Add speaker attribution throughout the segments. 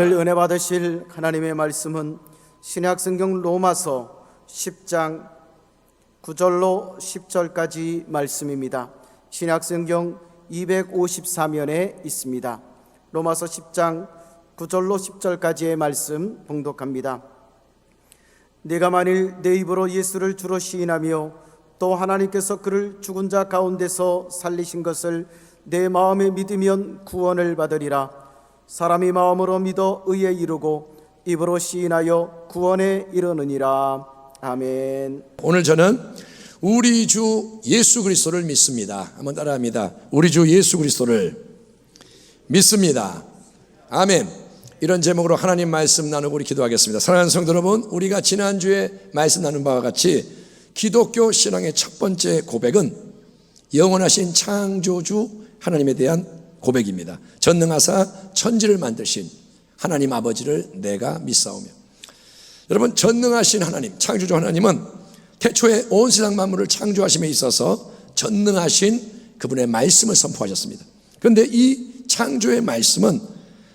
Speaker 1: 오늘 은혜 받으실 하나님의 말씀은 신약성경 로마서 10장 9절로 10절까지 말씀입니다. 신약성경 254면에 있습니다. 로마서 10장 9절로 10절까지의 말씀 봉독합니다. 네가 만일 내 입으로 예수를 주로 시인하며 또 하나님께서 그를 죽은 자 가운데서 살리신 것을 내 마음에 믿으면 구원을 받으리라. 사람이 마음으로 믿어 의에 이르고 입으로 시인하여 구원에 이르느니라. 아멘.
Speaker 2: 오늘 저는 우리 주 예수 그리스도를 믿습니다. 한번 따라합니다. 우리 주 예수 그리스도를 믿습니다. 아멘. 이런 제목으로 하나님 말씀 나누고 우리 기도하겠습니다. 사랑하는 성도 여러분, 우리가 지난주에 말씀 나눈 바와 같이 기독교 신앙의 첫 번째 고백은 영원하신 창조주 하나님에 대한 고백입니다. 전능하사 천지를 만드신 하나님 아버지를 내가 믿사오며. 여러분, 전능하신 하나님, 창조주 하나님은 태초에 온 세상 만물을 창조하심에 있어서 전능하신 그분의 말씀을 선포하셨습니다. 그런데 이 창조의 말씀은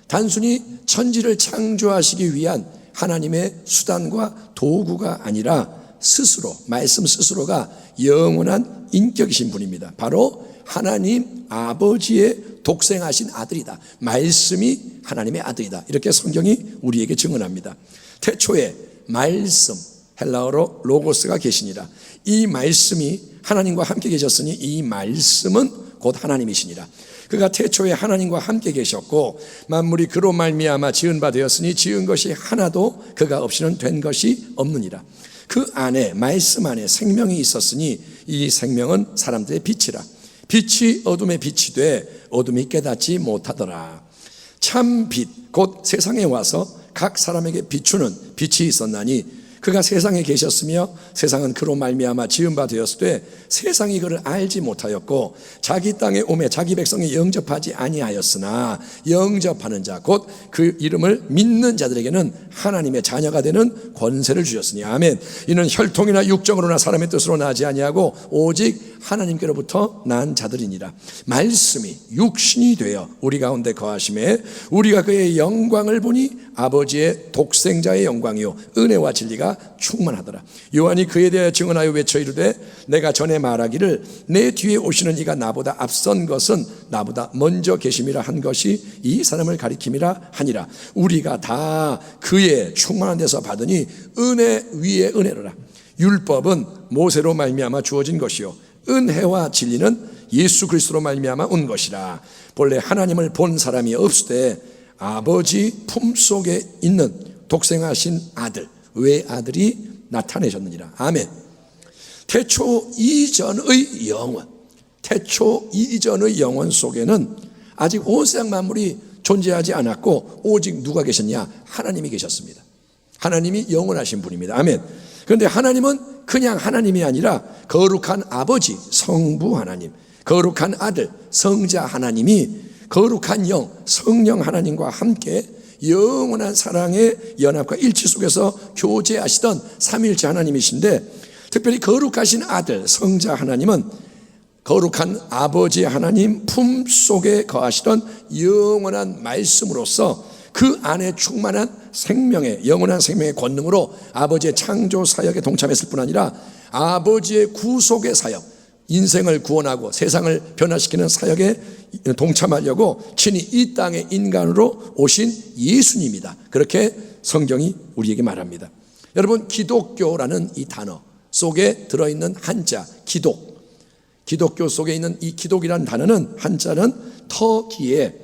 Speaker 2: 단순히 천지를 창조하시기 위한 하나님의 수단과 도구가 아니라 스스로, 말씀 스스로가 영원한 인격이신 분입니다. 바로 하나님 아버지의 독생하신 아들이다. 말씀이 하나님의 아들이다. 이렇게 성경이 우리에게 증언합니다. 태초에 말씀, 헬라어로 로고스가 계시니라. 이 말씀이 하나님과 함께 계셨으니 이 말씀은 곧 하나님이시니라. 그가 태초에 하나님과 함께 계셨고 만물이 그로 말미암아 지은 바 되었으니 지은 것이 하나도 그가 없이는 된 것이 없느니라. 그 안에, 말씀 안에 생명이 있었으니 이 생명은 사람들의 빛이라. 빛이 어둠에 빛이 돼 어둠이 깨닫지 못하더라. 참 빛, 곧 세상에 와서 각 사람에게 비추는 빛이 있었나니 그가 세상에 계셨으며 세상은 그로 말미암아 지은 바 되었으되 세상이 그를 알지 못하였고 자기 땅에 오매 자기 백성이 영접하지 아니하였으나 영접하는 자, 곧 그 이름을 믿는 자들에게는 하나님의 자녀가 되는 권세를 주셨으니. 아멘. 이는 혈통이나 육정으로나 사람의 뜻으로 나지 아니하고 오직 하나님께로부터 난 자들이니라. 말씀이 육신이 되어 우리 가운데 거하심에 우리가 그의 영광을 보니 아버지의 독생자의 영광이요 은혜와 진리가 충만하더라. 요한이 그에 대하여 증언하여 외쳐 이르되 내가 전에 말하기를 내 뒤에 오시는 이가 나보다 앞선 것은 나보다 먼저 계심이라 한 것이 이 사람을 가리킴이라 하니라. 우리가 다 그의 충만한 데서 받으니 은혜 위에 은혜로라. 율법은 모세로 말미암아 주어진 것이요 은혜와 진리는 예수 그리스도로 말미암아 온 것이라. 본래 하나님을 본 사람이 없으되 아버지 품속에 있는 독생하신 아들, 외아들이 나타내셨느니라. 아멘. 태초 이전의 영원, 태초 이전의 영원 속에는 아직 온 세상 만물이 존재하지 않았고 오직 누가 계셨냐? 하나님이 계셨습니다. 하나님이 영원하신 분입니다. 아멘. 그런데 하나님은 그냥 하나님이 아니라 거룩한 아버지, 성부 하나님, 거룩한 아들, 성자 하나님이 거룩한 영, 성령 하나님과 함께 영원한 사랑의 연합과 일치 속에서 교제하시던 삼위일체 하나님이신데, 특별히 거룩하신 아들, 성자 하나님은 거룩한 아버지 하나님 품속에 거하시던 영원한 말씀으로서 그 안에 충만한 생명의, 영원한 생명의 권능으로 아버지의 창조 사역에 동참했을 뿐 아니라 아버지의 구속의 사역, 인생을 구원하고 세상을 변화시키는 사역에 동참하려고 친히 이 땅에 인간으로 오신 예수님이다. 그렇게 성경이 우리에게 말합니다. 여러분, 기독교라는 이 단어 속에 들어있는 한자 기독, 기독교 속에 있는 이 기독이라는 단어는 한자는 터기에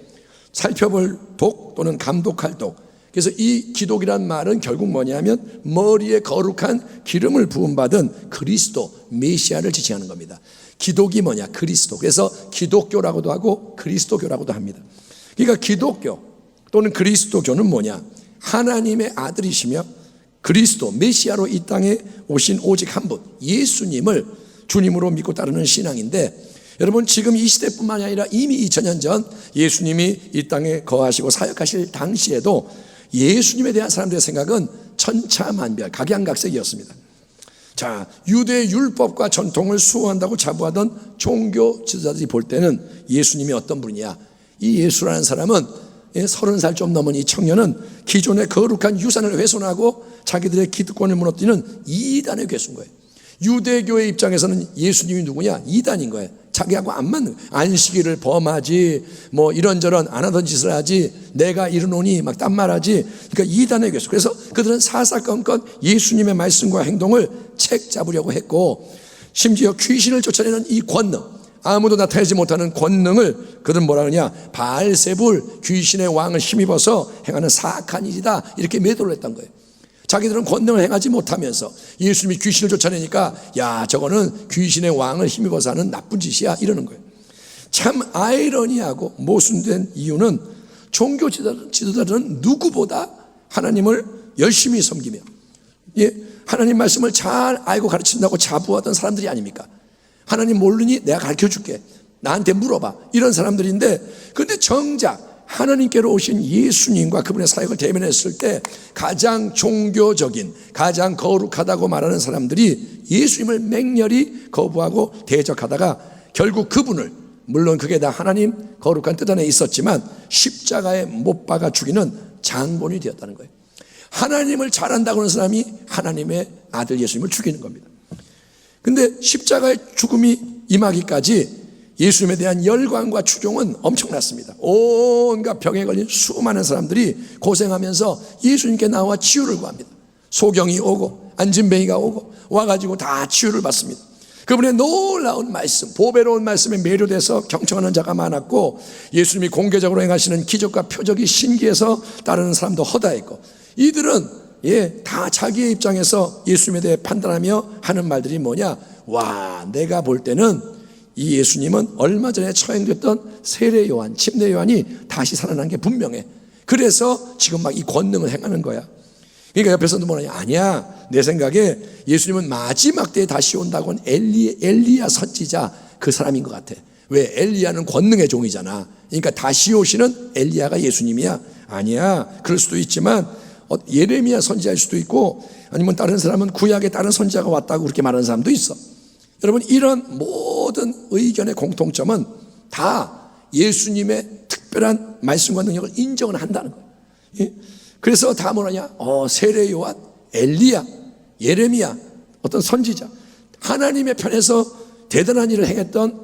Speaker 2: 살펴볼 독 또는 감독할 독. 그래서 이 기독이란 말은 결국 뭐냐면 머리에 거룩한 기름을 부음받은 그리스도, 메시아를 지칭하는 겁니다. 기독이 뭐냐? 그리스도. 그래서 기독교라고도 하고 그리스도교라고도 합니다. 그러니까 기독교 또는 그리스도교는 뭐냐? 하나님의 아들이시며 그리스도, 메시아로 이 땅에 오신 오직 한 분, 예수님을 주님으로 믿고 따르는 신앙인데, 여러분, 지금 이 시대뿐만 아니라 이미 2000년 전 예수님이 이 땅에 거하시고 사역하실 당시에도 예수님에 대한 사람들의 생각은 천차만별, 각양각색이었습니다. 자, 유대 율법과 전통을 수호한다고 자부하던 종교 지도자들이 볼 때는 예수님이 어떤 분이냐? 이 예수라는 사람은 30살 좀 넘은 이 청년은 기존의 거룩한 유산을 훼손하고 자기들의 기득권을 무너뜨리는 이단의 괴수인 거예요. 유대교의 입장에서는 예수님이 누구냐? 이단인 거예요. 자기하고 안 맞는 거예요. 안식일을 범하지, 뭐 이런저런 안 하던 짓을 하지, 내가 이르노니 막 딴 말하지. 그러니까 이단의 괴수. 그래서 그들은 사사건건 예수님의 말씀과 행동을 책 잡으려고 했고, 심지어 귀신을 쫓아내는 이 권능, 아무도 나타내지 못하는 권능을 그들은 뭐라 그러냐? 바알세불, 귀신의 왕을 힘입어서 행하는 사악한 일이다, 이렇게 매도를 했던 거예요. 자기들은 권능을 행하지 못하면서 예수님이 귀신을 쫓아내니까 야, 저거는 귀신의 왕을 힘입어서 하는 나쁜 짓이야, 이러는 거예요. 참 아이러니하고 모순된 이유는 종교 지도자들은 누구보다 하나님을 열심히 섬기며 하나님 말씀을 잘 알고 가르친다고 자부하던 사람들이 아닙니까? 하나님 모르니 내가 가르쳐줄게, 나한테 물어봐, 이런 사람들인데, 그런데 정작 하나님께로 오신 예수님과 그분의 사역을 대면했을 때 가장 종교적인, 가장 거룩하다고 말하는 사람들이 예수님을 맹렬히 거부하고 대적하다가 결국 그분을, 물론 그게 다 하나님 거룩한 뜻 안에 있었지만 십자가에 못 박아 죽이는 장본이 되었다는 거예요. 하나님을 잘한다고 하는 사람이 하나님의 아들 예수님을 죽이는 겁니다. 근데 십자가의 죽음이 임하기까지 예수님에 대한 열광과 추종은 엄청났습니다. 온갖 병에 걸린 수많은 사람들이 고생하면서 예수님께 나와 치유를 구합니다. 소경이 오고 안진뱅이가 오고 와가지고 다 치유를 받습니다. 그분의 놀라운 말씀, 보배로운 말씀에 매료돼서 경청하는 자가 많았고, 예수님이 공개적으로 행하시는 기적과 표적이 신기해서 따르는 사람도 허다했고, 이들은 다 자기의 입장에서 예수님에 대해 판단하며 하는 말들이 뭐냐? 와, 내가 볼 때는 이 예수님은 얼마 전에 처형됐던 세례 요한, 침례 요한이 다시 살아난 게 분명해. 그래서 지금 막 이 권능을 행하는 거야. 그러니까 옆에서도 뭐냐? 아니야, 내 생각에 예수님은 마지막 때에 다시 온다고 한 엘리야 선지자, 그 사람인 것 같아. 왜? 엘리야는 권능의 종이잖아. 그러니까 다시 오시는 엘리야가 예수님이야. 아니야, 그럴 수도 있지만 예레미야 선지자일 수도 있고, 아니면 다른 사람은 구약에 다른 선지자가 왔다고 그렇게 말하는 사람도 있어. 여러분, 이런 모든 의견의 공통점은 다 예수님의 특별한 말씀과 능력을 인정을 한다는 거예요. 그래서 다 뭐라냐? 세례 요한, 엘리야, 예레미야, 어떤 선지자, 하나님의 편에서 대단한 일을 행했던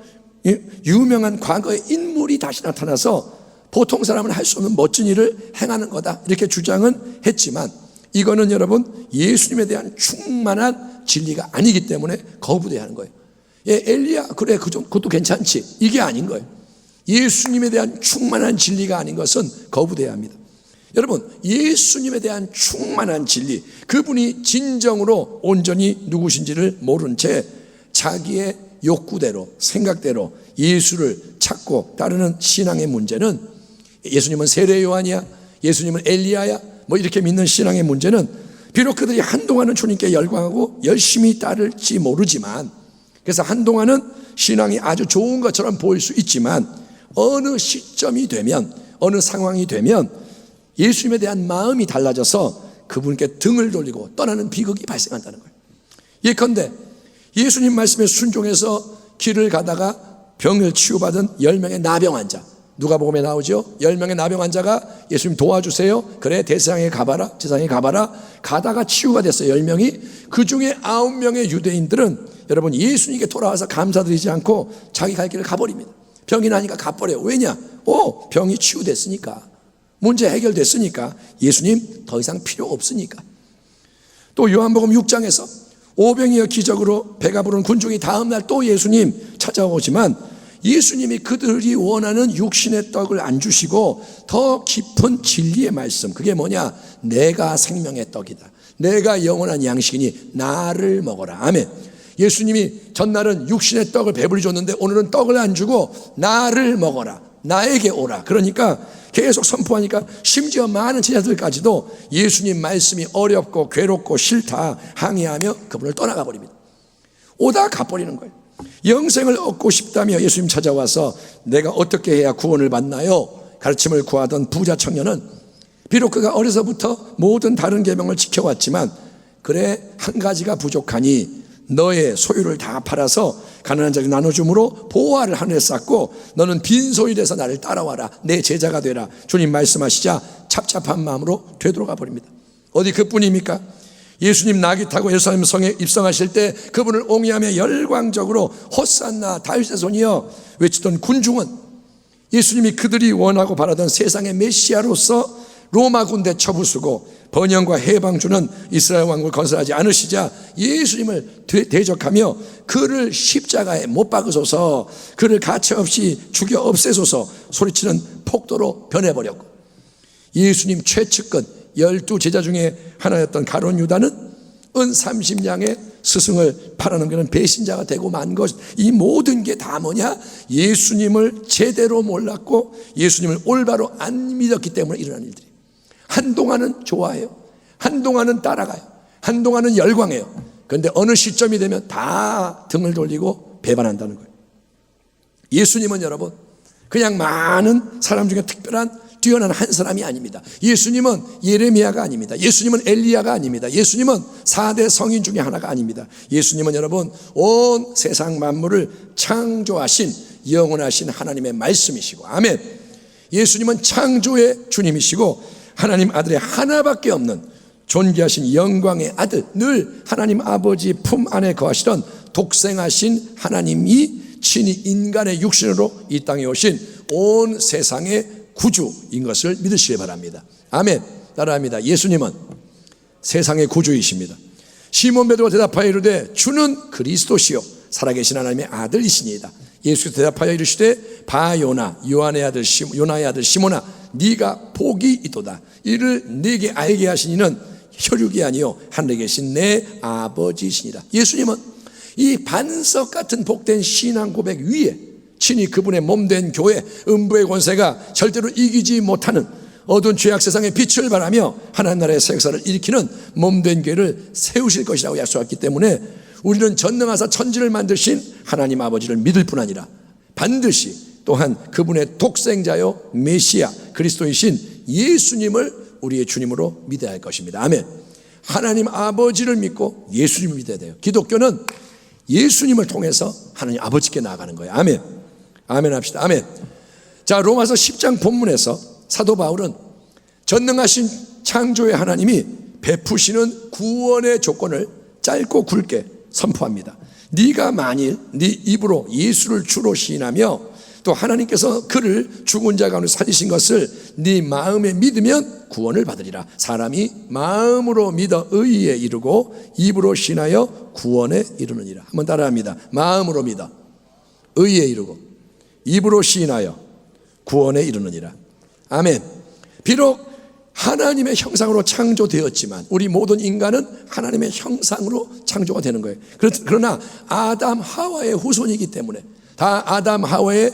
Speaker 2: 유명한 과거의 인물이 다시 나타나서 보통 사람은 할 수 없는 멋진 일을 행하는 거다, 이렇게 주장은 했지만, 이거는 여러분 예수님에 대한 충만한 진리가 아니기 때문에 거부돼야 하는 거예요. 엘리야, 그래, 그것도 괜찮지, 이게 아닌 거예요. 예수님에 대한 충만한 진리가 아닌 것은 거부돼야 합니다. 여러분, 예수님에 대한 충만한 진리, 그분이 진정으로 온전히 누구신지를 모른 채 자기의 욕구대로, 생각대로 예수를 찾고 따르는 신앙의 문제는, 예수님은 세례 요한이야, 예수님은 엘리야야, 뭐 이렇게 믿는 신앙의 문제는, 비록 그들이 한동안은 주님께 열광하고 열심히 따를지 모르지만, 그래서 한동안은 신앙이 아주 좋은 것처럼 보일 수 있지만, 어느 시점이 되면, 어느 상황이 되면 예수님에 대한 마음이 달라져서 그분께 등을 돌리고 떠나는 비극이 발생한다는 거예요. 예컨대 예수님 말씀에 순종해서 길을 가다가 병을 치유받은 10명의 나병 환자, 누가복음에 나오죠. 10명의 나병 환자가 예수님 도와주세요, 그래 제사장에 가봐라, 가다가 치유가 됐어요, 10명이. 그 중에 9명의 유대인들은 여러분 예수님께 돌아와서 감사드리지 않고 자기 갈 길을 가버립니다. 병이 나니까 가버려요. 왜냐? 병이 치유됐으니까, 문제 해결됐으니까, 예수님 더 이상 필요 없으니까. 또 요한복음 6장에서 오병이어 기적으로 배가 부른 군중이 다음날 또 예수님 찾아오지만, 예수님이 그들이 원하는 육신의 떡을 안 주시고 더 깊은 진리의 말씀, 그게 뭐냐? 내가 생명의 떡이다, 내가 영원한 양식이니 나를 먹어라. 아멘. 예수님이 전날은 육신의 떡을 배불리 줬는데 오늘은 떡을 안 주고 나를 먹어라, 나에게 오라. 그러니까 계속 선포하니까 심지어 많은 제자들까지도 예수님 말씀이 어렵고 괴롭고 싫다 항의하며 그분을 떠나가 버립니다. 오다 가버리는 거예요. 영생을 얻고 싶다며 예수님 찾아와서 내가 어떻게 해야 구원을 받나요? 가르침을 구하던 부자 청년은 비록 그가 어려서부터 모든 다른 계명을 지켜왔지만, 그래 한 가지가 부족하니 너의 소유를 다 팔아서 가난한 자에게 나눠줌으로 보화를 하늘에 쌓고 너는 빈손이 돼서 나를 따라와라. 내 제자가 되라. 주님 말씀하시자 착잡한 마음으로 되돌아가 버립니다. 어디 그뿐입니까? 예수님 나귀 타고 예루살렘 성에 입성하실 때 그분을 옹이하며 열광적으로 호산나 다윗의 손이여 외치던 군중은 예수님이 그들이 원하고 바라던 세상의 메시아로서 로마 군대 처부수고 번영과 해방 주는 이스라엘 왕국을 건설하지 않으시자 예수님을 대적하며 그를 십자가에 못 박으소서, 그를 가차없이 죽여 없애소서 소리치는 폭도로 변해버렸고, 예수님 최측근 12제자 중에 하나였던 가룟 유다는 은 30냥의 스승을 팔아넘기는 배신자가 되고 만 것, 이 모든 게 다 뭐냐? 예수님을 제대로 몰랐고 예수님을 올바로 안 믿었기 때문에 일어난 일들이. 한동안은 좋아해요, 한동안은 따라가요, 한동안은 열광해요. 그런데 어느 시점이 되면 다 등을 돌리고 배반한다는 거예요. 예수님은 여러분 그냥 많은 사람 중에 특별한 뛰어난 한 사람이 아닙니다. 예수님은 예레미야가 아닙니다. 예수님은 엘리야가 아닙니다. 예수님은 4대 성인 중에 하나가 아닙니다. 예수님은 여러분 온 세상 만물을 창조하신 영원하신 하나님의 말씀이시고, 아멘. 예수님은 창조의 주님이시고 하나님 아들의 하나밖에 없는 존귀하신 영광의 아들, 늘 하나님 아버지 품 안에 거하시던 독생하신 하나님이 친히 인간의 육신으로 이 땅에 오신 온 세상의 구주인 것을 믿으시기 바랍니다. 아멘. 따라합니다. 예수님은 세상의 구주이십니다. 시몬 베드로가 대답하여 이르되 주는 그리스도시요 살아계신 하나님의 아들이시니이다. 예수께서 대답하여 이르시되 바요나 요나의 아들 시몬아 네가 복이 있도다. 이를 네게 알게 하신 이는 혈육이 아니요 하늘에 계신 내 아버지시니라. 예수님은 이 반석 같은 복된 신앙 고백 위에 친히 그분의 몸된 교회, 음부의 권세가 절대로 이기지 못하는 어두운 죄악 세상의 빛을 발하며 하나님 나라의 새 역사를 일으키는 몸된 교회를 세우실 것이라고 약속했기 때문에 우리는 전능하사 천지를 만드신 하나님 아버지를 믿을 뿐 아니라 반드시 또한 그분의 독생자요 메시아 그리스도이신 예수님을 우리의 주님으로 믿어야 할 것입니다. 아멘. 하나님 아버지를 믿고 예수님을 믿어야 돼요. 기독교는 예수님을 통해서 하나님 아버지께 나아가는 거예요. 아멘. 아멘 합시다. 아멘. 자, 로마서 10장 본문에서 사도 바울은 전능하신 창조의 하나님이 베푸시는 구원의 조건을 짧고 굵게 선포합니다. 네가 만일 네 입으로 예수를 주로 시인하며 또 하나님께서 그를 죽은 자 가운데 살리신 것을 네 마음에 믿으면 구원을 받으리라. 사람이 마음으로 믿어 의에 이르고 입으로 시인하여 구원에 이르느니라. 한번 따라합니다. 마음으로 믿어 의에 이르고 입으로 시인하여 구원에 이르느니라. 아멘. 비록 하나님의 형상으로 창조되었지만 우리 모든 인간은 하나님의 형상으로 창조가 되는 거예요. 그러나 아담 하와의 후손이기 때문에 다 아담 하와의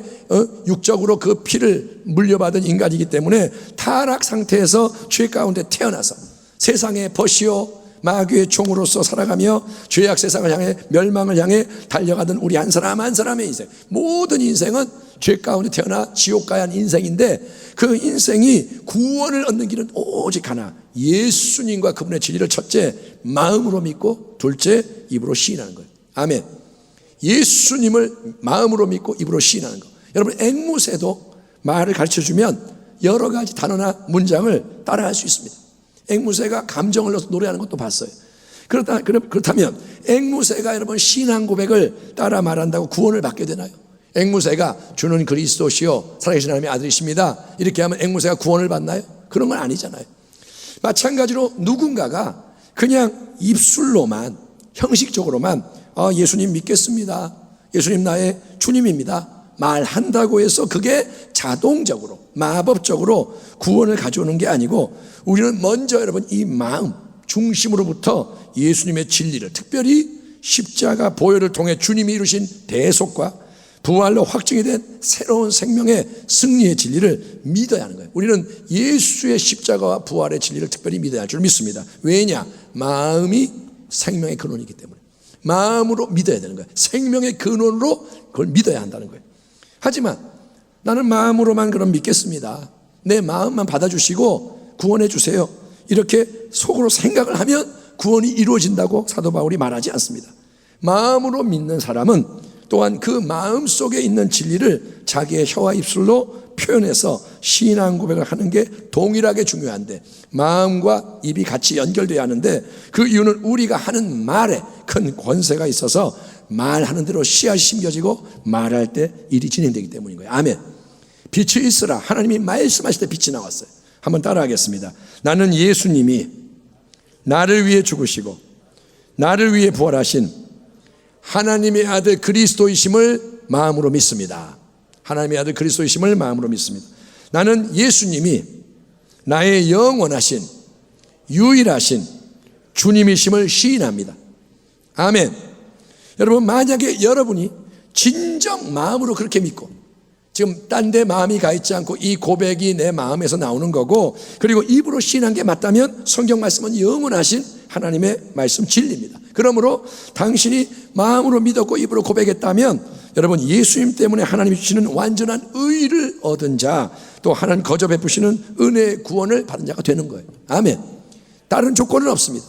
Speaker 2: 육적으로 그 피를 물려받은 인간이기 때문에 타락 상태에서 죄 가운데 태어나서 세상의 벗이요 마귀의 종으로서 살아가며 죄악 세상을 향해 멸망을 향해 달려가던 우리 한 사람 한 사람의 인생, 모든 인생은 죄 가운데 태어나 지옥 가야 하는 인생인데 그 인생이 구원을 얻는 길은 오직 하나, 예수님과 그분의 진리를 첫째 마음으로 믿고 둘째 입으로 시인하는 거예요. 아멘. 예수님을 마음으로 믿고 입으로 시인하는 거. 여러분 앵무새도 말을 가르쳐주면 여러 가지 단어나 문장을 따라할 수 있습니다. 앵무새가 감정을 넣어서 노래하는 것도 봤어요. 그렇다면 앵무새가 여러분 신앙 고백을 따라 말한다고 구원을 받게 되나요? 앵무새가 주는 그리스도시요 살아계신 하나님의 아들이십니다 이렇게 하면 앵무새가 구원을 받나요? 그런 건 아니잖아요. 마찬가지로 누군가가 그냥 입술로만 형식적으로만 예수님 믿겠습니다, 예수님 나의 주님입니다 말한다고 해서 그게 자동적으로 마법적으로 구원을 가져오는 게 아니고 우리는 먼저 여러분 이 마음 중심으로부터 예수님의 진리를, 특별히 십자가 보혈을 통해 주님이 이루신 대속과 부활로 확증이 된 새로운 생명의 승리의 진리를 믿어야 하는 거예요. 우리는 예수의 십자가와 부활의 진리를 특별히 믿어야 할 줄 믿습니다. 왜냐? 마음이 생명의 근원이기 때문에 마음으로 믿어야 되는 거예요. 생명의 근원으로 그걸 믿어야 한다는 거예요. 하지만 나는 마음으로만 그럼 믿겠습니다, 내 마음만 받아주시고 구원해 주세요, 이렇게 속으로 생각을 하면 구원이 이루어진다고 사도 바울이 말하지 않습니다. 마음으로 믿는 사람은 또한 그 마음 속에 있는 진리를 자기의 혀와 입술로 표현해서 신앙 고백을 하는 게 동일하게 중요한데, 마음과 입이 같이 연결돼야 하는데, 그 이유는 우리가 하는 말에 큰 권세가 있어서 말하는 대로 씨앗이 심겨지고 말할 때 일이 진행되기 때문인 거예요. 아멘. 빛이 있으라. 하나님이 말씀하실 때 빛이 나왔어요. 한번 따라하겠습니다. 나는 예수님이 나를 위해 죽으시고 나를 위해 부활하신 하나님의 아들 그리스도이심을 마음으로 믿습니다. 하나님의 아들 그리스도이심을 마음으로 믿습니다. 나는 예수님이 나의 영원하신 유일하신 주님이심을 시인합니다. 아멘. 여러분, 만약에 여러분이 진정 마음으로 그렇게 믿고, 지금 딴 데 마음이 가 있지 않고 이 고백이 내 마음에서 나오는 거고, 그리고 입으로 시인한 게 맞다면 성경 말씀은 영원하신 하나님의 말씀 진리입니다. 그러므로 당신이 마음으로 믿었고 입으로 고백했다면 여러분, 예수님 때문에 하나님이 주시는 완전한 의를 얻은 자, 또 하나님 거저 베푸시는 은혜의 구원을 받은 자가 되는 거예요. 아멘. 다른 조건은 없습니다.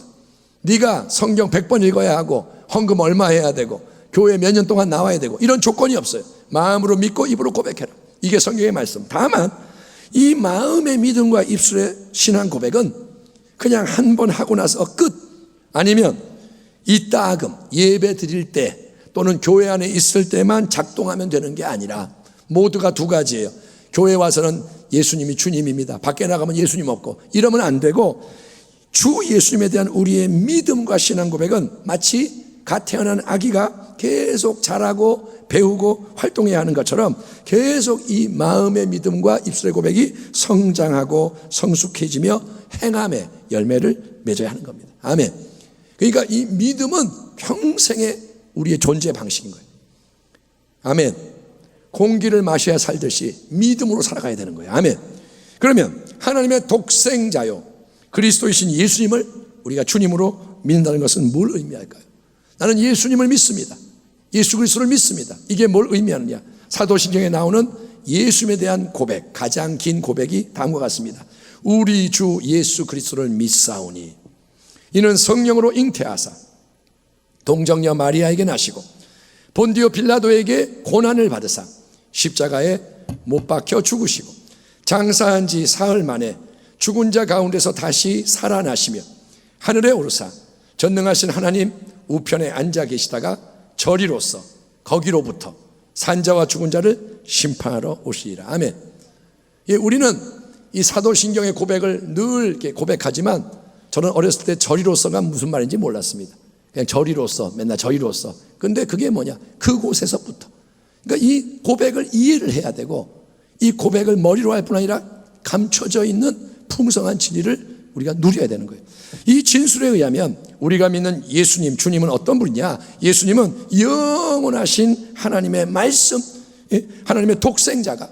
Speaker 2: 네가 성경 100번 읽어야 하고 헌금 얼마 해야 되고 교회 몇 년 동안 나와야 되고 이런 조건이 없어요. 마음으로 믿고 입으로 고백해라. 이게 성경의 말씀. 다만 이 마음의 믿음과 입술의 신앙 고백은 그냥 한 번 하고 나서 끝, 아니면 이따금 예배 드릴 때 또는 교회 안에 있을 때만 작동하면 되는 게 아니라 모두가 두 가지예요. 교회 와서는 예수님이 주님입니다. 밖에 나가면 예수님 없고 이러면 안 되고, 주 예수님에 대한 우리의 믿음과 신앙 고백은 마치 갓 태어난 아기가 계속 자라고 배우고 활동해야 하는 것처럼 계속 이 마음의 믿음과 입술의 고백이 성장하고 성숙해지며 행함의 열매를 맺어야 하는 겁니다. 아멘. 그러니까 이 믿음은 평생의 우리의 존재 방식인 거예요. 아멘. 공기를 마셔야 살듯이 믿음으로 살아가야 되는 거예요. 아멘. 그러면 하나님의 독생자요 그리스도이신 예수님을 우리가 주님으로 믿는다는 것은 뭘 의미할까요? 나는 예수님을 믿습니다. 예수 그리스도를 믿습니다. 이게 뭘 의미하느냐? 사도신경에 나오는 예수님에 대한 고백, 가장 긴 고백이 다음과 같습니다. 우리 주 예수 그리스도를 믿사오니 이는 성령으로 잉태하사 동정녀 마리아에게 나시고 본디오 빌라도에게 고난을 받으사 십자가에 못 박혀 죽으시고 장사한 지 사흘 만에 죽은 자 가운데서 다시 살아나시며 하늘에 오르사 전능하신 하나님 우편에 앉아 계시다가 저리로서 거기로부터 산자와 죽은 자를 심판하러 오시리라. 아멘. 예, 우리는 이 사도신경의 고백을 늘 이렇게 고백하지만 저는 어렸을 때 저리로서가 무슨 말인지 몰랐습니다. 그냥 저리로서, 맨날 저리로서. 근데 그게 뭐냐? 그곳에서부터. 그러니까 이 고백을 이해를 해야 되고, 이 고백을 머리로 할 뿐 아니라 감춰져 있는 풍성한 진리를 우리가 누려야 되는 거예요. 이 진술에 의하면 우리가 믿는 예수님, 주님은 어떤 분이냐? 예수님은 영원하신 하나님의 말씀, 하나님의 독생자가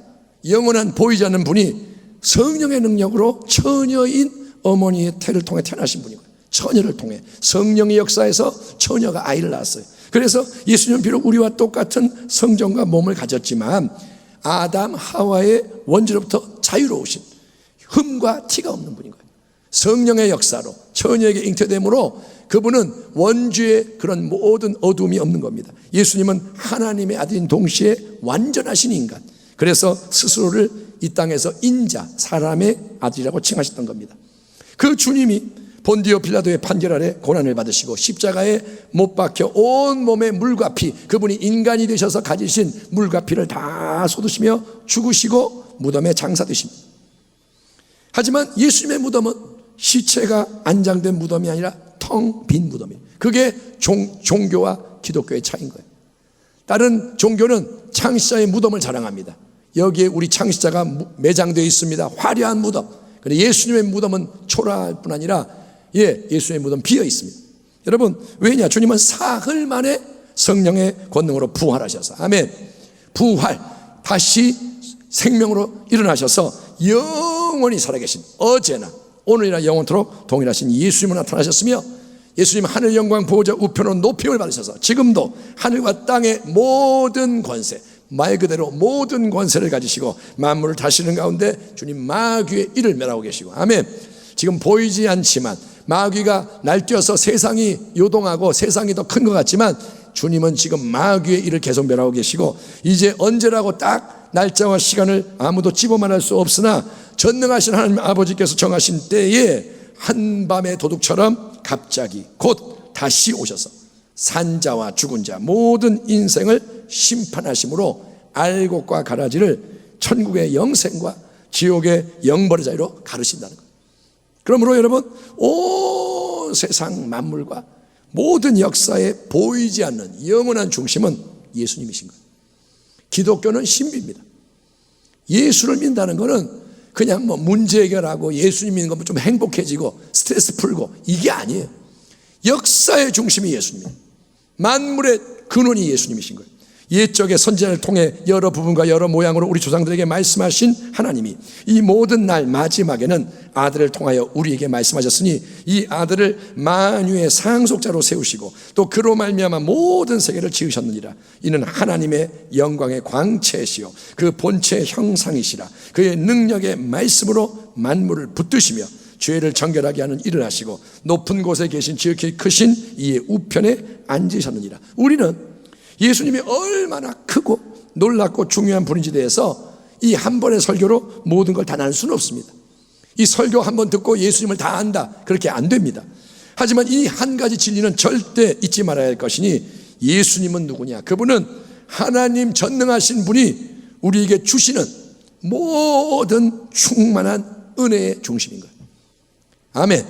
Speaker 2: 영원한 보이지 않는 분이 성령의 능력으로 처녀인 어머니의 태를 통해 태어나신 분이고요. 처녀를 통해 성령의 역사에서 처녀가 아이를 낳았어요. 그래서 예수님은 비록 우리와 똑같은 성정과 몸을 가졌지만 아담 하와의 원죄로부터 자유로우신 흠과 티가 없는 분인 거예요. 성령의 역사로 처녀에게 잉태됨으로 그분은 원죄의 그런 모든 어둠이 없는 겁니다. 예수님은 하나님의 아들인 동시에 완전하신 인간, 그래서 스스로를 이 땅에서 인자, 사람의 아들이라고 칭하셨던 겁니다. 그 주님이 본디오 빌라도의 판결 아래 고난을 받으시고 십자가에 못 박혀 온 몸에 물과 피, 그분이 인간이 되셔서 가지신 물과 피를 다 쏟으시며 죽으시고 무덤에 장사되십니다. 하지만 예수님의 무덤은 시체가 안장된 무덤이 아니라 텅 빈 무덤이에요. 그게 종교와 기독교의 차이인 거예요. 다른 종교는 창시자의 무덤을 자랑합니다. 여기에 우리 창시자가 매장되어 있습니다. 화려한 무덤. 그런데 예수님의 무덤은 초라할 뿐 아니라 예수님의 무덤 비어 있습니다. 여러분, 왜냐? 주님은 사흘 만에 성령의 권능으로 부활하셔서, 아멘, 부활, 다시 생명으로 일어나셔서 영원히 살아계신, 어제나 오늘이나 영원토록 동일하신 예수님을 나타나셨으며, 예수님 하늘 영광 보호자 우편으로 높임을 받으셔서 지금도 하늘과 땅의 모든 권세, 말 그대로 모든 권세를 가지시고 만물을 다스리는 가운데 주님 마귀의 일을 멸하고 계시고, 아멘. 지금 보이지 않지만 마귀가 날뛰어서 세상이 요동하고 세상이 더 큰 것 같지만 주님은 지금 마귀의 일을 계속 멸하고 계시고 이제 언제라고 딱 날짜와 시간을 아무도 집어 말할 수 없으나 전능하신 하나님 아버지께서 정하신 때에 한밤의 도둑처럼 갑자기 곧 다시 오셔서 산자와 죽은 자 모든 인생을 심판하심으로 알곡과 가라지를 천국의 영생과 지옥의 영벌의 자리로 가르친다는 거예요. 그러므로 여러분, 온 세상 만물과 모든 역사에 보이지 않는 영원한 중심은 예수님이신 거예요. 기독교는 신비입니다. 예수를 믿는다는 것은 그냥 뭐 문제 해결하고 예수님 믿는 거면 좀 행복해지고 스트레스 풀고 이게 아니에요. 역사의 중심이 예수님이에요. 만물의 근원이 예수님이신 거예요. 옛적의 선지자를 통해 여러 부분과 여러 모양으로 우리 조상들에게 말씀하신 하나님이 이 모든 날 마지막에는 아들을 통하여 우리에게 말씀하셨으니 이 아들을 만유의 상속자로 세우시고 또 그로 말미암아 모든 세계를 지으셨느니라. 이는 하나님의 영광의 광채시요 그 본체의 형상이시라. 그의 능력의 말씀으로 만물을 붙드시며 죄를 정결하게 하는 일을 하시고 높은 곳에 계신 지극히 크신 이의 우편에 앉으셨느니라. 우리는 예수님이 얼마나 크고 놀랍고 중요한 분인지 대해서 이 한 번의 설교로 모든 걸 다 나눌 수는 없습니다. 이 설교 한 번 듣고 예수님을 다 안다, 그렇게 안 됩니다. 하지만 이 한 가지 진리는 절대 잊지 말아야 할 것이니 예수님은 누구냐? 그분은 하나님 전능하신 분이 우리에게 주시는 모든 충만한 은혜의 중심인 거예요. 아멘.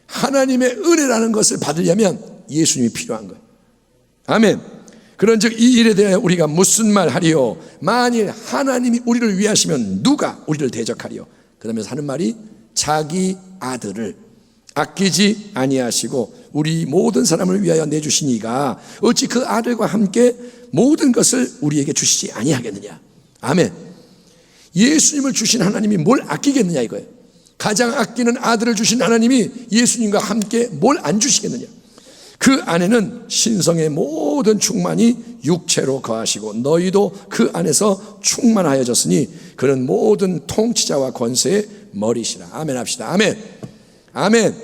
Speaker 2: 하나님의 은혜라는 것을 받으려면 예수님이 필요한 거예요. 아멘. 그런즉 이 일에 대해 우리가 무슨 말 하리요? 만일 하나님이 우리를 위하시면 누가 우리를 대적하리요? 그러면서 하는 말이 자기 아들을 아끼지 아니하시고 우리 모든 사람을 위하여 내주시니가 어찌 그 아들과 함께 모든 것을 우리에게 주시지 아니하겠느냐? 아멘. 예수님을 주신 하나님이 뭘 아끼겠느냐 이거예요. 가장 아끼는 아들을 주신 하나님이 예수님과 함께 뭘 안 주시겠느냐? 그 안에는 신성의 모든 충만이 육체로 거하시고 너희도 그 안에서 충만하여졌으니 그는 모든 통치자와 권세의 머리시라. 아멘 합시다. 아멘. 아멘.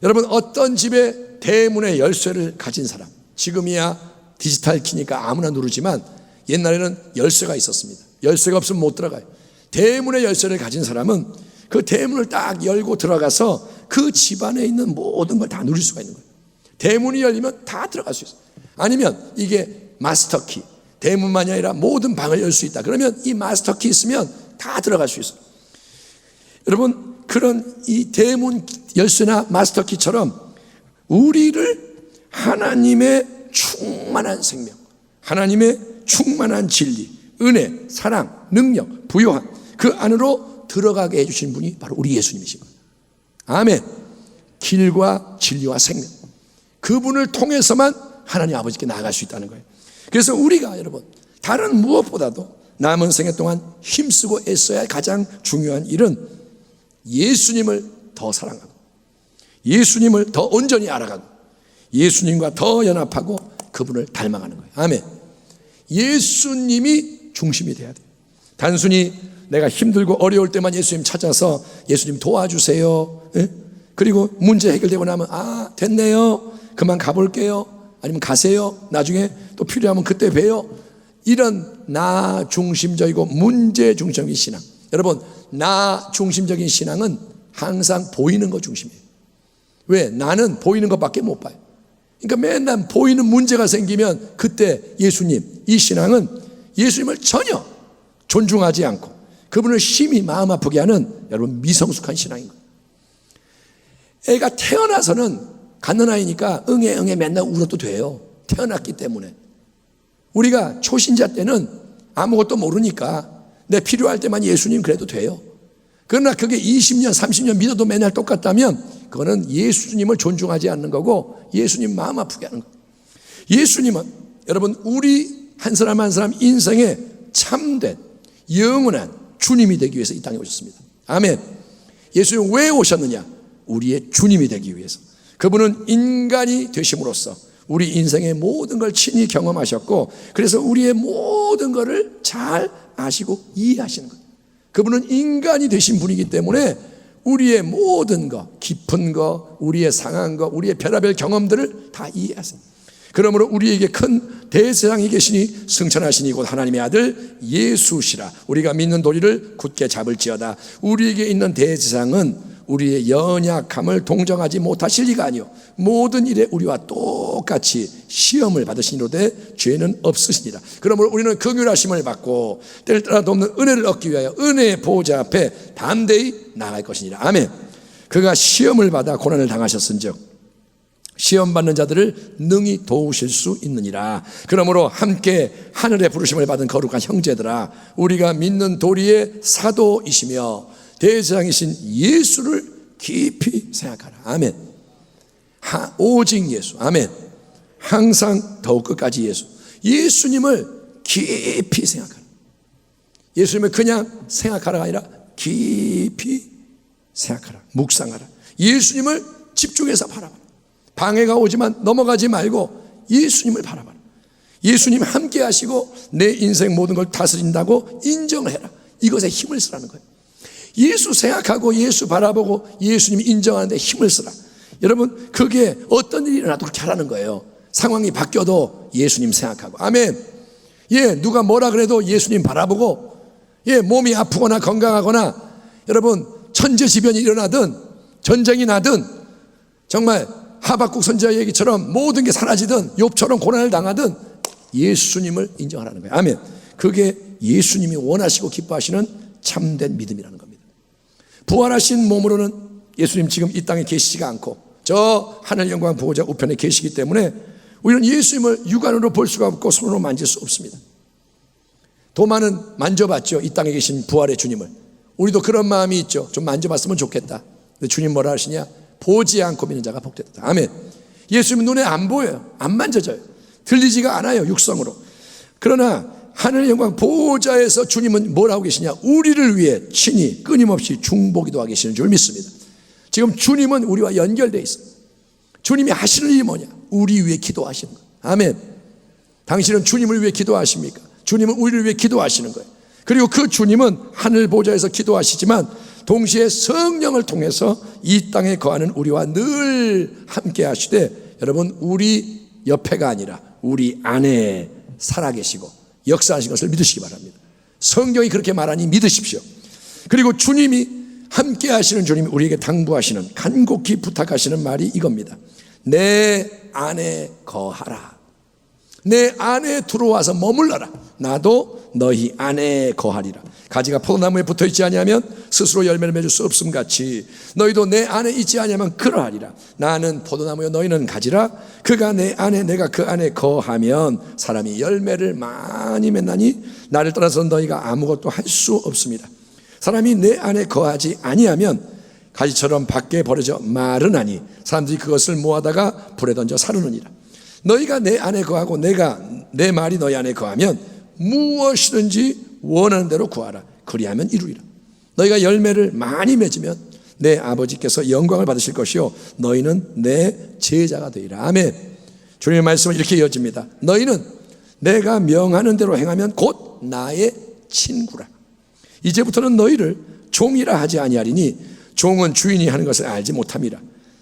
Speaker 2: 여러분, 어떤 집에 대문의 열쇠를 가진 사람, 지금이야 디지털 키니까 아무나 누르지만 옛날에는 열쇠가 있었습니다. 열쇠가 없으면 못 들어가요. 대문의 열쇠를 가진 사람은 그 대문을 딱 열고 들어가서 그 집안에 있는 모든 걸 다 누릴 수가 있는 거예요. 대문이 열리면 다 들어갈 수 있어요. 아니면 이게 마스터키, 대문만이 아니라 모든 방을 열 수 있다. 그러면 이 마스터키 있으면 다 들어갈 수 있어요. 여러분, 그런 이 대문 열쇠나 마스터키처럼 우리를 하나님의 충만한 생명, 하나님의 충만한 진리, 은혜, 사랑, 능력, 부요함 그 안으로 들어가게 해주신 분이 바로 우리 예수님이신 거예요. 아멘. 길과 진리와 생명, 그분을 통해서만 하나님 아버지께 나아갈 수 있다는 거예요. 그래서 우리가 여러분 다른 무엇보다도 남은 생애 동안 힘쓰고 애써야 할 가장 중요한 일은 예수님을 더 사랑하고 예수님을 더 온전히 알아가고 예수님과 더 연합하고 그분을 닮아가는 거예요. 아멘. 예수님이 중심이 돼야 돼요. 단순히 내가 힘들고 어려울 때만 예수님 찾아서 예수님 도와주세요, 그리고 문제 해결되고 나면 아 됐네요, 그만 가볼게요, 아니면 가세요, 나중에 또 필요하면 그때 봬요, 이런 나 중심적이고 문제 중심적인 신앙. 여러분, 나 중심적인 신앙은 항상 보이는 것 중심이에요. 왜? 나는 보이는 것밖에 못 봐요. 그러니까 맨날 보이는 문제가 생기면 그때 예수님, 이 신앙은 예수님을 전혀 존중하지 않고 그분을 심히 마음 아프게 하는 여러분 미성숙한 신앙인 거예요. 애가 태어나서는 갓난아이니까 응애 맨날 울어도 돼요. 태어났기 때문에. 우리가 초신자 때는 아무것도 모르니까 내 필요할 때만 예수님 그래도 돼요. 그러나 그게 20년 30년 믿어도 맨날 똑같다면 그거는 예수님을 존중하지 않는 거고 예수님 마음 아프게 하는 거예요. 예수님은 여러분 우리 한 사람 한 사람 인생에 참된 영원한 주님이 되기 위해서 이 땅에 오셨습니다. 아멘. 예수님 왜 오셨느냐? 우리의 주님이 되기 위해서. 그분은 인간이 되심으로써 우리 인생의 모든 걸 친히 경험하셨고 그래서 우리의 모든 것을 잘 아시고 이해하시는 거예요. 그분은 인간이 되신 분이기 때문에 우리의 모든 것, 깊은 것, 우리의 상한 것, 우리의 별의별 경험들을 다 이해하세요. 그러므로 우리에게 큰 대제사장이 계시니 승천하시니 곧 하나님의 아들 예수시라. 우리가 믿는 도리를 굳게 잡을지어다. 우리에게 있는 대제사장은 우리의 연약함을 동정하지 못하실 리가 아니요 모든 일에 우리와 똑같이 시험을 받으시니로되 죄는 없으시니라. 그러므로 우리는 긍휼하심을 받고 때를 따라 돕는 은혜를 얻기 위하여 은혜의 보호자 앞에 담대히 나아갈 것이니라. 아멘. 그가 시험을 받아 고난을 당하셨은즉 시험 받는 자들을 능히 도우실 수 있느니라. 그러므로 함께 하늘의 부르심을 받은 거룩한 형제들아, 우리가 믿는 도리의 사도이시며 대제사장이신 예수를 깊이 생각하라. 아멘. 오직 예수. 아멘. 항상 더욱 끝까지 예수. 예수님을 깊이 생각하라. 예수님을 그냥 생각하라가 아니라 깊이 생각하라. 묵상하라. 예수님을 집중해서 바라봐라. 방해가 오지만 넘어가지 말고 예수님을 바라봐라. 예수님 함께 하시고 내 인생 모든 걸 다스린다고 인정을 해라. 이것에 힘을 쓰라는 거예요. 예수 생각하고 예수 바라보고 예수님 인정하는데 힘을 쓰라. 여러분, 그게 어떤 일이 일어나도 그렇게 하라는 거예요. 상황이 바뀌어도 예수님 생각하고. 아멘. 예, 누가 뭐라 그래도 예수님 바라보고, 예, 몸이 아프거나 건강하거나, 여러분, 천재지변이 일어나든 전쟁이 나든 정말 하박국 선지자 얘기처럼 모든 게 사라지든 욥처럼 고난을 당하든 예수님을 인정하라는 거예요. 아멘. 그게 예수님이 원하시고 기뻐하시는 참된 믿음이라는 겁니다. 부활하신 몸으로는 예수님 지금 이 땅에 계시지가 않고 저 하늘 영광 보호자 우편에 계시기 때문에 우리는 예수님을 육안으로 볼 수가 없고 손으로 만질 수 없습니다. 도마는 만져봤죠. 이 땅에 계신 부활의 주님을. 우리도 그런 마음이 있죠. 좀 만져봤으면 좋겠다. 근데 주님 뭐라 하시냐? 보지 않고 믿는 자가 복되다. 아멘. 예수님 눈에 안 보여요. 안 만져져요. 들리지가 않아요. 육성으로. 그러나 하늘의 영광 보호자에서 주님은 뭘 하고 계시냐? 우리를 위해 친히 끊임없이 중보기도하고 계시는 줄 믿습니다. 지금 주님은 우리와 연결되어 있어요. 주님이 하시는 일이 뭐냐? 우리 위해 기도하시는 거예요. 아멘. 당신은 주님을 위해 기도하십니까? 주님은 우리를 위해 기도하시는 거예요. 그리고 그 주님은 하늘 보좌에서 기도하시지만 동시에 성령을 통해서 이 땅에 거하는 우리와 늘 함께 하시되, 여러분, 우리 옆에가 아니라 우리 안에 살아계시고 역사하신 것을 믿으시기 바랍니다. 성경이 그렇게 말하니 믿으십시오. 그리고 주님이 함께 하시는 주님이 우리에게 당부하시는, 간곡히 부탁하시는 말이 이겁니다. 내 안에 거하라. 내 안에 들어와서 머물러라. 나도 너희 안에 거하리라. 가지가 포도나무에 붙어있지 아니하면 스스로 열매를 맺을 수 없음 같이 너희도 내 안에 있지 아니하면 그러하리라. 나는 포도나무요 너희는 가지라. 그가 내 안에 내가 그 안에 거하면 사람이 열매를 많이 맺나니 나를 떠나서 너희가 아무것도 할 수 없습니다. 사람이 내 안에 거하지 아니하면 가지처럼 밖에 버려져 마르나니 사람들이 그것을 모아다가 불에 던져 사르느니라. 너희가 내 안에 거하고 내가 내 말이 너희 안에 거하면 무엇이든지 원하는 대로 구하라. 그리하면 이루리라. 너희가 열매를 많이 맺으면 내 아버지께서 영광을 받으실 것이요 너희는 내 제자가 되리라. 아멘. 주님의 말씀은 이렇게 이어집니다. 너희는 내가 명하는 대로 행하면 곧 나의 친구라. 이제부터는 너희를 종이라 하지 아니하리니 종은 주인이 하는 것을 알지 못함이라.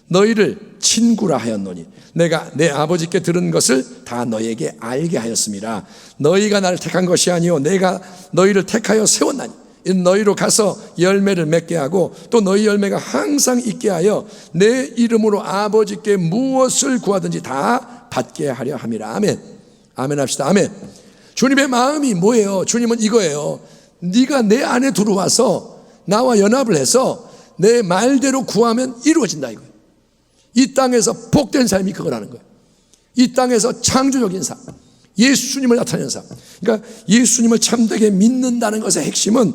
Speaker 2: 너희를 친구라 하였노니 내가 내 아버지께 들은 것을 다 너희에게 알게 하였음이라. 너희가 나를 택한 것이 아니요 내가 너희를 택하여 세웠나니 너희로 가서 열매를 맺게 하고 또 너희 열매가 항상 있게 하여 내 이름으로 아버지께 무엇을 구하든지 다 받게 하려 함이라. 아멘. 아멘 합시다. 아멘. 주님의 마음이 뭐예요? 주님은 이거예요. 네가 내 안에 들어와서 나와 연합을 해서 내 말대로 구하면 이루어진다 이거예요. 이 땅에서 복된 삶이 그거라는 거예요. 이 땅에서 창조적인 삶, 예수님을 나타내는 삶. 그러니까 예수님을 참되게 믿는다는 것의 핵심은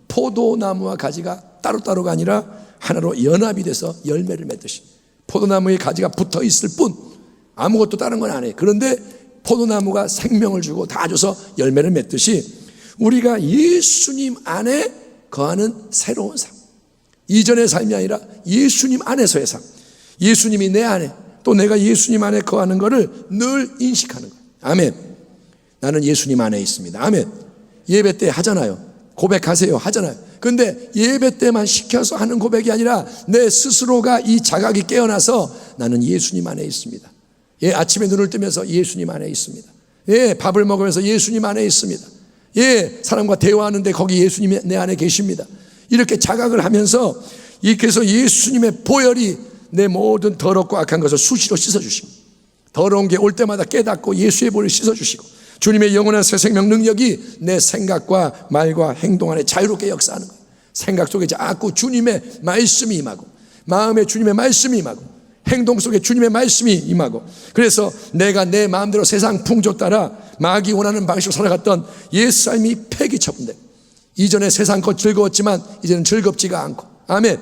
Speaker 2: 포도나무와 가지가 따로따로가 아니라 하나로 연합이 돼서 열매를 맺듯이 포도나무에 가지가 붙어 있을 뿐 아무것도 다른 건 안 해요. 그런데 포도나무가 생명을 주고 다 줘서 열매를 맺듯이 우리가 예수님 안에 거하는 새로운 삶, 이전의 삶이 아니라 예수님 안에서의 삶, 예수님이 내 안에 또 내가 예수님 안에 거하는 것을 늘 인식하는 거예요. 아멘. 나는 예수님 안에 있습니다. 아멘. 예배 때 하잖아요. 고백하세요 하잖아요. 그런데 예배 때만 시켜서 하는 고백이 아니라 내 스스로가 이 자각이 깨어나서 나는 예수님 안에 있습니다. 예, 아침에 눈을 뜨면서 예수님 안에 있습니다. 예, 밥을 먹으면서 예수님 안에 있습니다. 예, 사람과 대화하는데 거기 예수님이 내 안에 계십니다. 이렇게 자각을 하면서 그래서 예수님의 보혈이 내 모든 더럽고 악한 것을 수시로 씻어주시고, 더러운 게 올 때마다 깨닫고 예수의 보혈을 씻어주시고, 주님의 영원한 새 생명 능력이 내 생각과 말과 행동 안에 자유롭게 역사하는 거예요. 생각 속에 자꾸 주님의 말씀이 임하고, 마음에 주님의 말씀이 임하고, 행동 속에 주님의 말씀이 임하고, 그래서 내가 내 마음대로 세상 풍조 따라 마귀 원하는 방식으로 살아갔던 옛 삶이 폐기 처분돼. 이전에 세상 것 즐거웠지만 이제는 즐겁지가 않고, 아멘.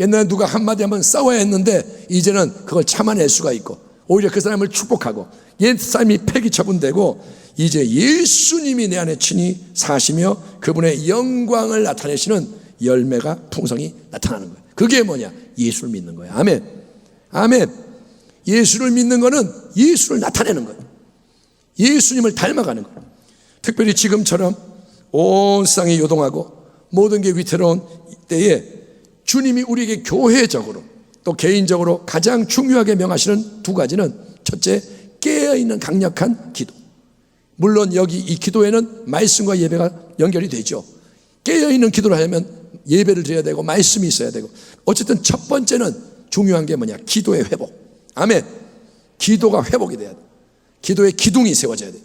Speaker 2: 옛날에 누가 한마디 하면 싸워야 했는데 이제는 그걸 참아낼 수가 있고, 오히려 그 사람을 축복하고, 옛 삶이 폐기 처분되고, 이제 예수님이 내 안에 친히 사시며 그분의 영광을 나타내시는 열매가 풍성히 나타나는 거예요. 그게 뭐냐? 예수를 믿는 거예요. 아멘. 아멘. 예수를 믿는 거는 예수를 나타내는 거예요. 예수님을 닮아가는 거예요. 특별히 지금처럼 온 세상이 요동하고 모든 게 위태로운 때에 주님이 우리에게 교회적으로 또 개인적으로 가장 중요하게 명하시는 두 가지는, 첫째, 깨어있는 강력한 기도. 물론 여기 이 기도에는 말씀과 예배가 연결이 되죠. 깨어있는 기도를 하려면 예배를 드려야 되고 말씀이 있어야 되고, 어쨌든 첫 번째는 중요한 게 뭐냐? 기도의 회복. 아멘. 기도가 회복이 돼야 돼. 기도의 기둥이 세워져야 돼.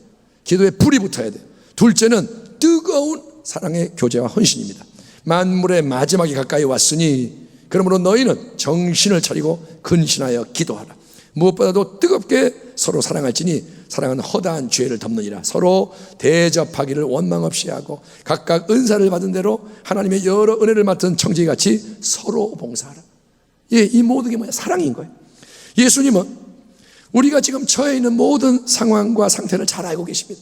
Speaker 2: 기도에 불이 붙어야 돼. 둘째는 뜨거운 사랑의 교제와 헌신입니다. 만물의 마지막이 가까이 왔으니 그러므로 너희는 정신을 차리고 근신하여 기도하라. 무엇보다도 뜨겁게 서로 사랑할지니 사랑은 허다한 죄를 덮느니라. 서로 대접하기를 원망 없이 하고 각각 은사를 받은 대로 하나님의 여러 은혜를 맡은 청지기같이 서로 봉사하라. 예, 이 모든 게 뭐냐? 사랑인 거예요. 예수님은 우리가 지금 처해 있는 모든 상황과 상태를 잘 알고 계십니다.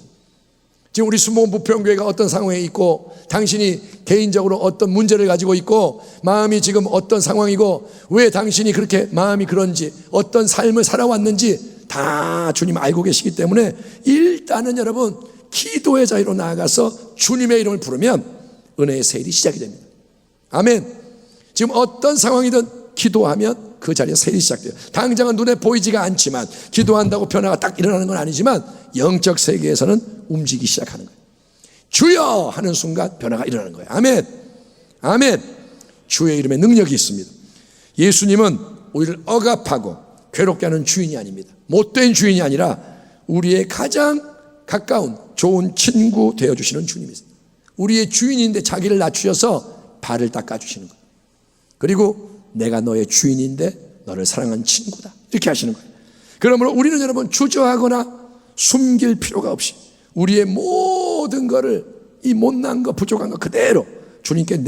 Speaker 2: 지금 우리 순복음 부평교회가 어떤 상황에 있고, 당신이 개인적으로 어떤 문제를 가지고 있고, 마음이 지금 어떤 상황이고, 왜 당신이 그렇게 마음이 그런지, 어떤 삶을 살아왔는지 다 주님 알고 계시기 때문에 일단은 여러분 기도의 자리로 나아가서 주님의 이름을 부르면 은혜의 세일이 시작이 됩니다. 아멘. 지금 어떤 상황이든 기도하면 그 자리에 세일이 시작돼요. 당장은 눈에 보이지가 않지만, 기도한다고 변화가 딱 일어나는 건 아니지만 영적 세계에서는 움직이기 시작하는 거예요. 주여 하는 순간 변화가 일어나는 거예요. 아멘. 아멘. 주의 이름에 능력이 있습니다. 예수님은 우리를 억압하고 괴롭게 하는 주인이 아닙니다. 못된 주인이 아니라 우리의 가장 가까운 좋은 친구 되어주시는 주님이세요. 우리의 주인인데 자기를 낮추셔서 발을 닦아주시는 거예요. 그리고 내가 너의 주인인데 너를 사랑하는 친구다, 이렇게 하시는 거예요. 그러므로 우리는 여러분 주저하거나 숨길 필요가 없이 우리의 모든 것을, 이 못난 거 부족한 거 그대로 주님께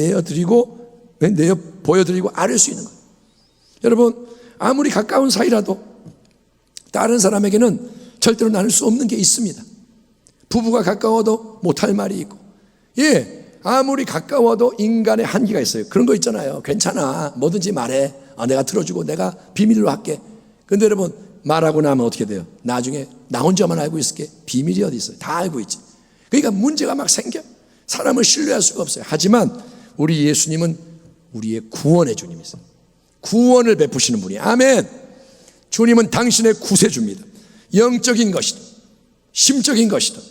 Speaker 2: 보여드리고 아뢰 수 있는 거예요. 여러분, 아무리 가까운 사이라도 다른 사람에게는 절대로 나눌 수 없는 게 있습니다. 부부가 가까워도 못할 말이 있고, 예, 아무리 가까워도 인간의 한계가 있어요. 그런 거 있잖아요. 괜찮아, 뭐든지 말해. 내가 들어주고 내가 비밀로 할게. 근데 여러분, 말하고 나면 어떻게 돼요? 나중에 나 혼자만 알고 있을게. 비밀이 어디 있어요? 다 알고 있지. 그러니까 문제가 막 생겨. 사람을 신뢰할 수가 없어요. 하지만 우리 예수님은 우리의 구원의 주님이세요. 구원을 베푸시는 분이에요. 아멘. 주님은 당신의 구세주입니다. 영적인 것이든 심적인 것이든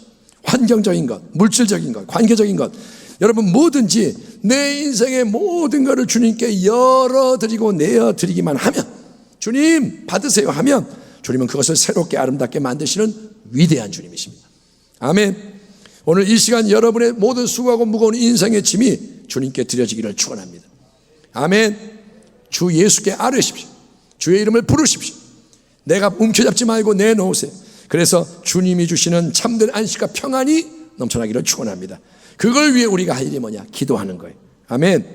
Speaker 2: 환경적인 것, 물질적인 것, 관계적인 것, 여러분 뭐든지 내 인생의 모든 것을 주님께 열어드리고 내어드리기만 하면, 주님 받으세요 하면 주님은 그것을 새롭게 아름답게 만드시는 위대한 주님이십니다. 아멘. 오늘 이 시간 여러분의 모든 수고하고 무거운 인생의 짐이 주님께 드려지기를 축원합니다. 아멘. 주 예수께 아뢰십시오. 주의 이름을 부르십시오. 내가 움켜잡지 말고 내놓으세요. 그래서 주님이 주시는 참된 안식과 평안이 넘쳐나기를 축원합니다. 그걸 위해 우리가 할 일이 뭐냐? 기도하는 거예요. 아멘.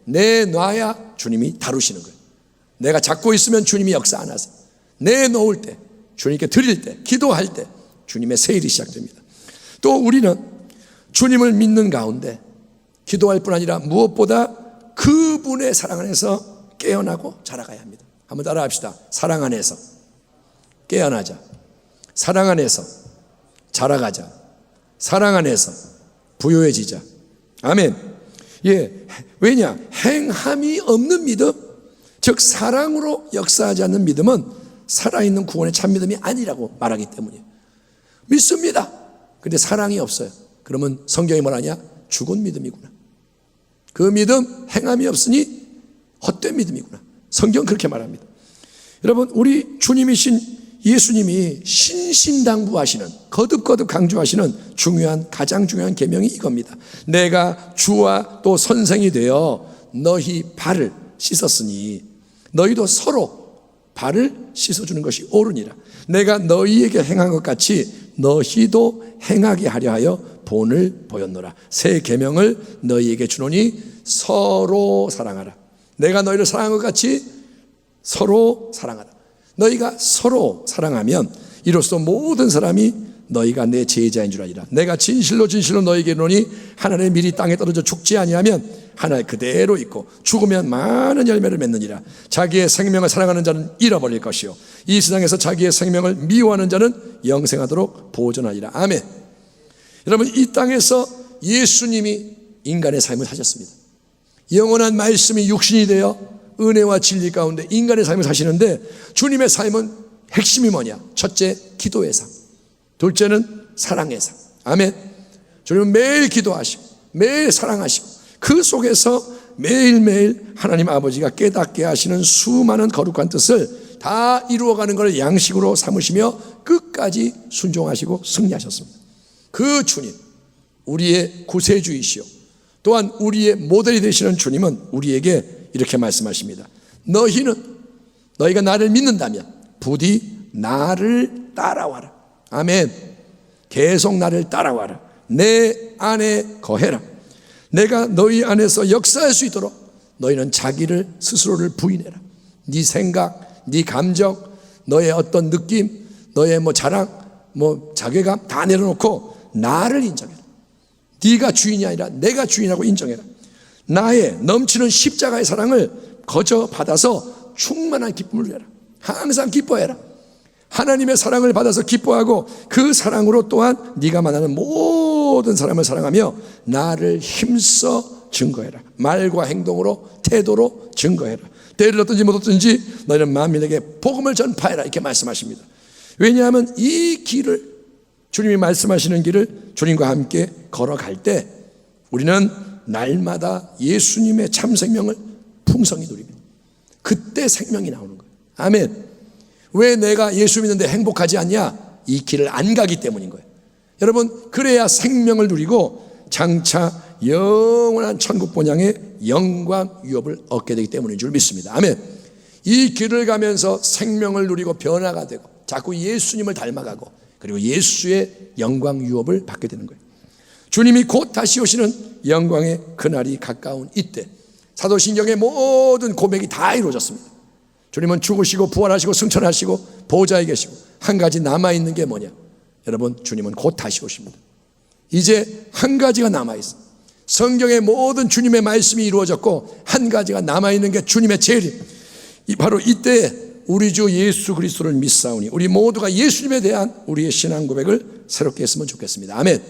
Speaker 2: 내놔야 주님이 다루시는 거예요. 내가 잡고 있으면 주님이 역사 안 하세요. 내놓을 때, 주님께 드릴 때, 기도할 때 주님의 세일이 시작됩니다. 또 우리는 주님을 믿는 가운데 기도할 뿐 아니라 무엇보다 그분의 사랑 안에서 깨어나고 자라가야 합니다. 한번 따라합시다. 사랑 안에서 깨어나자, 사랑 안에서 자라가자, 사랑 안에서 부요해지자. 아멘. 예, 왜냐? 행함이 없는 믿음, 즉 사랑으로 역사하지 않는 믿음은 살아있는 구원의 참믿음이 아니라고 말하기 때문이에요. 믿습니다. 근데 사랑이 없어요. 그러면 성경이 뭐라냐? 죽은 믿음이구나. 그 믿음 행함이 없으니 헛된 믿음이구나. 성경 그렇게 말합니다. 여러분, 우리 주님이신 예수님이 신신당부하시는, 거듭거듭 강조하시는 가장 중요한 계명이 이겁니다. 내가 주와 또 선생이 되어 너희 발을 씻었으니 너희도 서로 발을 씻어주는 것이 옳으니라. 내가 너희에게 행한 것 같이 너희도 행하게 하려 하여 본을 보였노라. 새 계명을 너희에게 주노니 서로 사랑하라. 내가 너희를 사랑한 것 같이 서로 사랑하라. 너희가 서로 사랑하면 이로써 모든 사람이 너희가 내 제자인 줄 알리라. 내가 진실로 너희에게 이르노니 하나의 밀이 땅에 떨어져 죽지 아니하면 하나에 그대로 있고 죽으면 많은 열매를 맺느니라. 자기의 생명을 사랑하는 자는 잃어버릴 것이요 이 세상에서 자기의 생명을 미워하는 자는 영생하도록 보존하리라. 아멘. 여러분, 이 땅에서 예수님이 인간의 삶을 사셨습니다. 영원한 말씀이 육신이 되어 은혜와 진리 가운데 인간의 삶을 사시는데, 주님의 삶은 핵심이 뭐냐? 첫째, 기도의 삶. 둘째는 사랑의 삶. 아멘. 주님은 매일 기도하시고 매일 사랑하시고 그 속에서 매일매일 하나님 아버지가 깨닫게 하시는 수많은 거룩한 뜻을 다 이루어가는 것을 양식으로 삼으시며 끝까지 순종하시고 승리하셨습니다. 그 주님, 우리의 구세주이시오 또한 우리의 모델이 되시는 주님은 우리에게 이렇게 말씀하십니다. 너희가 나를 믿는다면 부디 나를 따라와라. 아멘. 계속 나를 따라와라. 내 안에 거해라. 내가 너희 안에서 역사할 수 있도록 너희는 자기를 스스로를 부인해라. 네 생각, 네 감정, 너의 어떤 느낌, 너의 자랑, 자괴감 다 내려놓고 나를 인정해라. 네가 주인이 아니라 내가 주인하고 인정해라. 나의 넘치는 십자가의 사랑을 거저 받아서 충만한 기쁨을 누려라. 항상 기뻐해라. 하나님의 사랑을 받아서 기뻐하고 그 사랑으로 또한 네가 만나는 모든 사람을 사랑하며 나를 힘써 증거해라. 말과 행동으로, 태도로 증거해라. 때를 얻든지 못 얻든지 너희는 만민에게 복음을 전파해라. 이렇게 말씀하십니다. 왜냐하면 이 길을, 주님이 말씀하시는 길을 주님과 함께 걸어갈 때 우리는 날마다 예수님의 참 생명을 풍성히 누립니다. 그때 생명이 나오는 거예요. 아멘. 왜 내가 예수 믿는데 행복하지 않냐? 이 길을 안 가기 때문인 거예요. 여러분, 그래야 생명을 누리고 장차 영원한 천국 본향의 영광 유업을 얻게 되기 때문인 줄 믿습니다. 아멘. 이 길을 가면서 생명을 누리고 변화가 되고 자꾸 예수님을 닮아가고 그리고 예수의 영광 유업을 받게 되는 거예요. 주님이 곧 다시 오시는 영광의 그날이 가까운 이때 사도신경의 모든 고백이 다 이루어졌습니다. 주님은 죽으시고 부활하시고 승천하시고 보좌에 계시고 한 가지 남아있는 게 뭐냐? 여러분, 주님은 곧 다시 오십니다. 이제 한 가지가 남아있어요. 성경의 모든 주님의 말씀이 이루어졌고 한 가지가 남아있는 게 주님의 재림. 바로 이때 우리 주 예수 그리스도를 믿사오니 우리 모두가 예수님에 대한 우리의 신앙 고백을 새롭게 했으면 좋겠습니다. 아멘.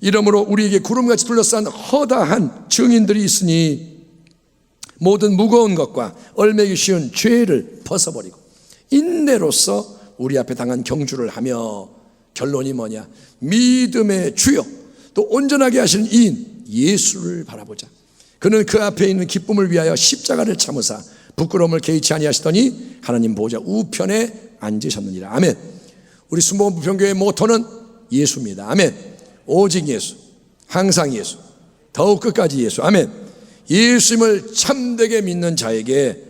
Speaker 2: 이러므로 우리에게 구름같이 둘러싼 허다한 증인들이 있으니 모든 무거운 것과 얼매기 쉬운 죄를 벗어버리고 인내로서 우리 앞에 당한 경주를 하며 결론이 뭐냐? 믿음의 주요 또 온전하게 하시는 이인 예수를 바라보자. 그는 그 앞에 있는 기쁨을 위하여 십자가를 참으사 부끄러움을 개의치 아니하시더니 하나님 보좌 우편에 앉으셨느니라. 아멘. 우리 순복음 부평교회의 모토는 예수입니다. 아멘. 오직 예수, 항상 예수, 더욱 끝까지 예수. 아멘. 예수님을 참되게 믿는 자에게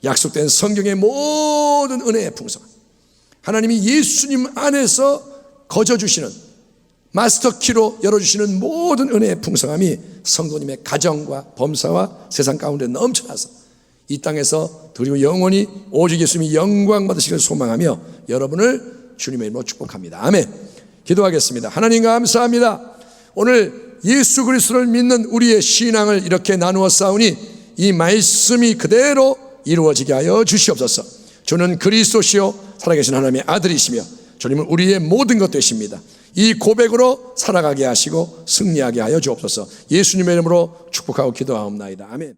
Speaker 2: 약속된 성경의 모든 은혜의 풍성, 하나님이 예수님 안에서 거저주시는 마스터키로 열어주시는 모든 은혜의 풍성함이 성도님의 가정과 범사와 세상 가운데 넘쳐나서 이 땅에서 그리고 영원히 오직 예수님이 영광 받으시기를 소망하며 여러분을 주님의 이름으로 축복합니다. 아멘. 기도하겠습니다. 하나님 감사합니다. 오늘 예수 그리스도를 믿는 우리의 신앙을 이렇게 나누어 싸우니 이 말씀이 그대로 이루어지게 하여 주시옵소서. 주는 그리스도시요 살아계신 하나님의 아들이시며 주님은 우리의 모든 것 되십니다. 이 고백으로 살아가게 하시고 승리하게 하여 주옵소서. 예수님의 이름으로 축복하고 기도하옵나이다. 아멘.